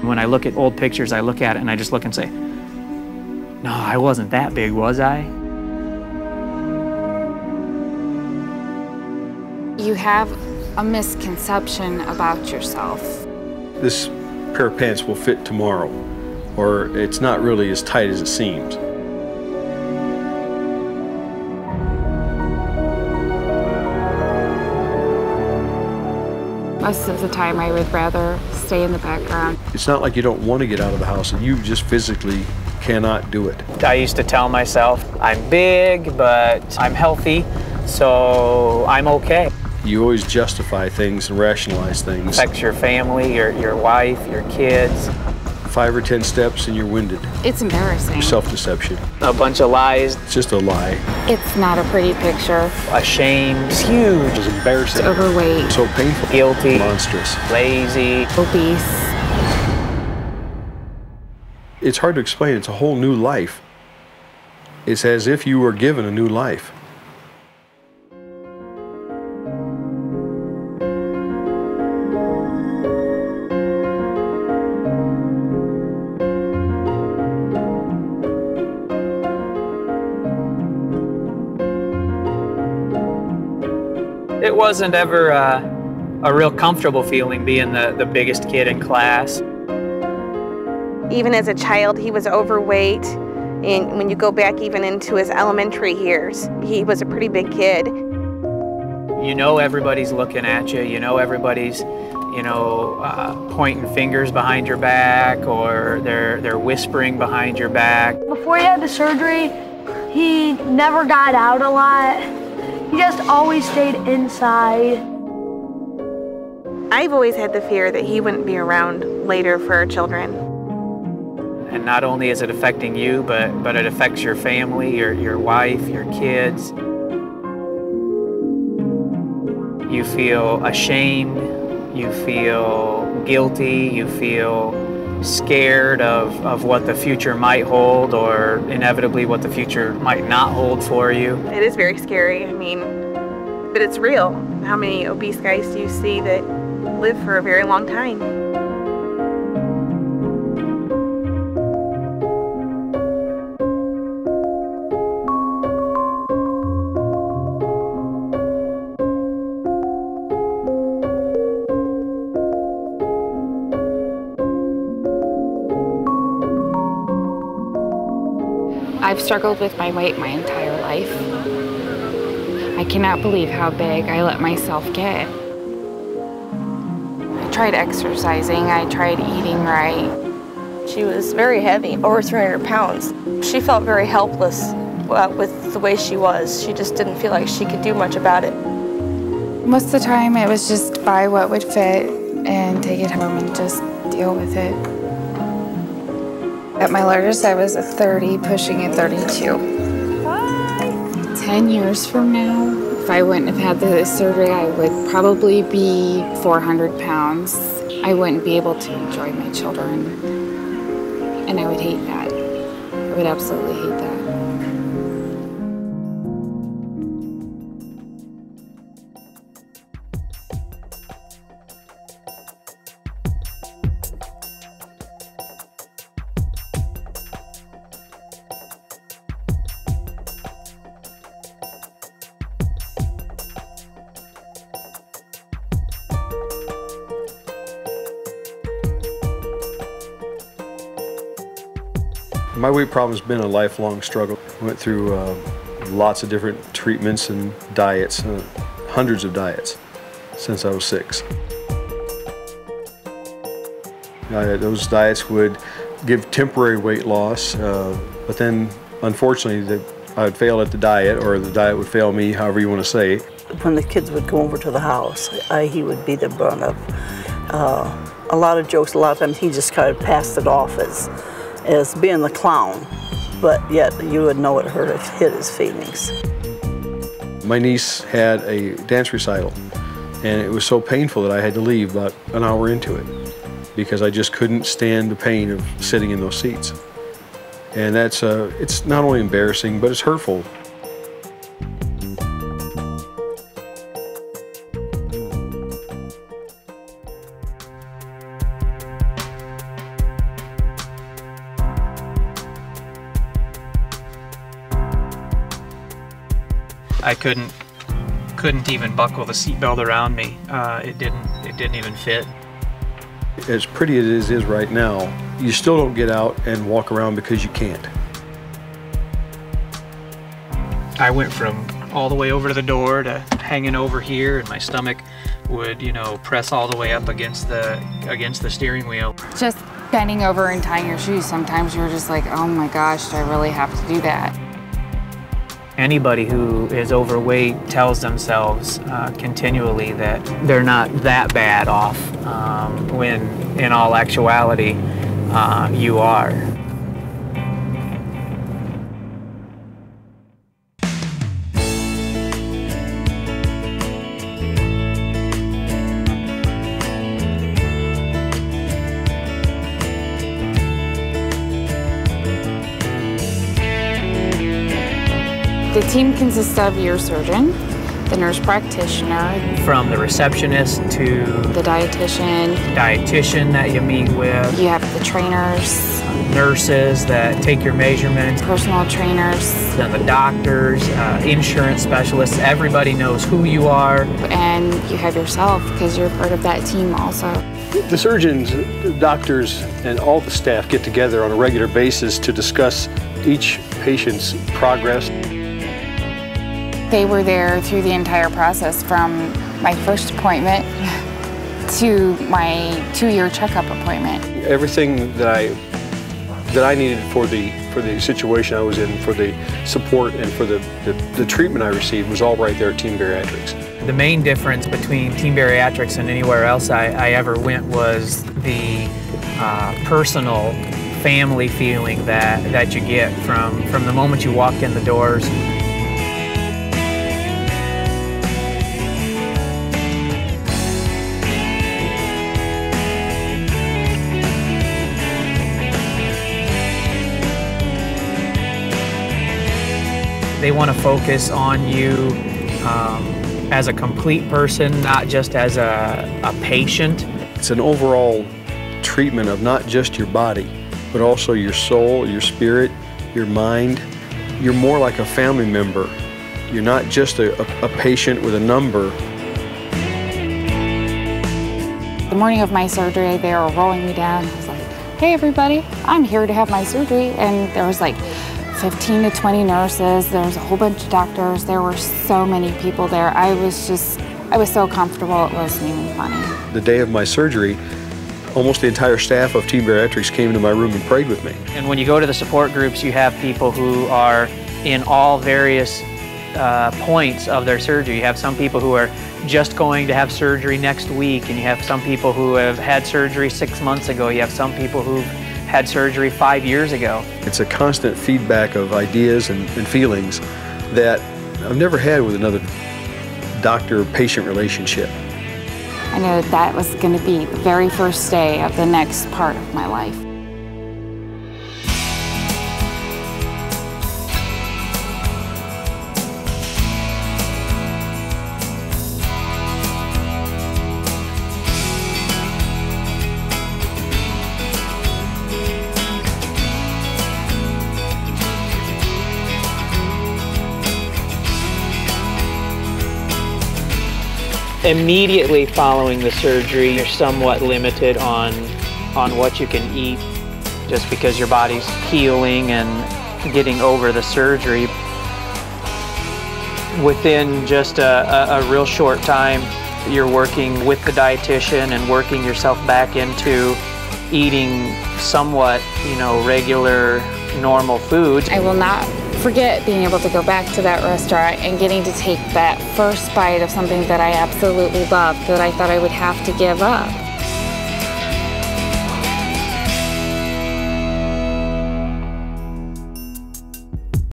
When I look at old pictures, I look at it and I just look and say, no, I wasn't that big, was I? You have a misconception about yourself. This pair of pants will fit tomorrow, or it's not really as tight as it seems. Most of the time, I would rather stay in the background. It's not like you don't want to get out of the house, and you just physically cannot do it. I used to tell myself, I'm big, but I'm healthy, so I'm okay. You always justify things and rationalize things. Affects your family, your wife, your kids. 5 or 10 steps and you're winded. It's embarrassing. Self-deception. A bunch of lies. It's just a lie. It's not a pretty picture. Ashamed. It's huge. It's embarrassing. It's overweight. So painful. Guilty. Monstrous. Lazy. Obese. It's hard to explain. It's a whole new life. It's as if you were given a new life. It wasn't ever a real comfortable feeling being the biggest kid in class. Even as a child, he was overweight. And when you go back even into his elementary years, he was a pretty big kid. You know everybody's looking at you. You know everybody's, pointing fingers behind your back, or they're whispering behind your back. Before he had the surgery, he never got out a lot. He just always stayed inside. I've always had the fear that he wouldn't be around later for our children. And not only is it affecting you, but it affects your family, your wife, your kids. You feel ashamed, you feel guilty, you feel scared of what the future might hold, or inevitably what the future might not hold for you. It is very scary, but it's real. How many obese guys do you see that live for a very long time? I've struggled with my weight my entire life. I cannot believe how big I let myself get. I tried exercising, I tried eating right. She was very heavy, over 300 pounds. She felt very helpless with the way she was. She just didn't feel like she could do much about it. Most of the time it was just buy what would fit and take it home and just deal with it. At my largest, I was a 30, pushing a 32. 10 years from now, if I wouldn't have had the surgery, I would probably be 400 pounds. I wouldn't be able to enjoy my children, and I would hate that. I would absolutely hate that. My weight problem has been a lifelong struggle. I went through lots of different treatments and diets, hundreds of diets since I was 6. Those diets would give temporary weight loss, but then unfortunately I would fail at the diet, or the diet would fail me, however you want to say. When the kids would go over to the house, he would be the brunt of a lot of jokes. A lot of times he just kind of passed it off as being the clown, but yet you would know it hit his feelings. My niece had a dance recital, and it was so painful that I had to leave about an hour into it because I just couldn't stand the pain of sitting in those seats. And it's not only embarrassing, but it's hurtful. I couldn't even buckle the seatbelt around me. It didn't even fit. As pretty as it is right now, you still don't get out and walk around because you can't. I went from all the way over to the door to hanging over here, and my stomach would, you know, press all the way up against the steering wheel. Just bending over and tying your shoes, sometimes you're just like, oh my gosh, do I really have to do that? Anybody who is overweight tells themselves continually that they're not that bad off, when in all actuality, you are. The team consists of your surgeon, the nurse practitioner, From the receptionist to the dietitian. That you meet with, You have the trainers, nurses that take your measurements, personal trainers, then the doctors, insurance specialists. Everybody knows who you are. and you have yourself because you're part of that team also. The surgeons, the doctors, and all the staff get together on a regular basis to discuss each patient's progress. They were there through the entire process, from my first appointment to my 2-year checkup appointment. Everything that I needed for the situation I was in, for the support and for the treatment I received, was all right there at Team Bariatrics. The main difference between Team Bariatrics and anywhere else I ever went was the personal family feeling that you get from the moment you walk in the doors. They want to focus on you as a complete person, not just as a patient. It's an overall treatment of not just your body, but also your soul, your spirit, your mind. You're more like a family member. You're not just a patient with a number. The morning of my surgery, they were rolling me down. I was like, hey everybody, I'm here to have my surgery. And there was like 15 to 20 nurses, there was a whole bunch of doctors, there were so many people there. I was so comfortable, it wasn't even funny. The day of my surgery, almost the entire staff of Team Bariatrics came into my room and prayed with me. And when you go to the support groups, you have people who are in all various points of their surgery. You have some people who are just going to have surgery next week, and you have some people who have had surgery 6 months ago. You have some people who've had surgery 5 years ago. It's a constant feedback of ideas and feelings that I've never had with another doctor-patient relationship. I knew that was going to be the very first day of the next part of my life. Immediately following the surgery, you're somewhat limited on what you can eat, just because your body's healing and getting over the surgery. Within just a real short time, you're working with the dietitian and working yourself back into eating somewhat, regular, normal foods. I will not forget being able to go back to that restaurant and getting to take that first bite of something that I absolutely loved, that I thought I would have to give up.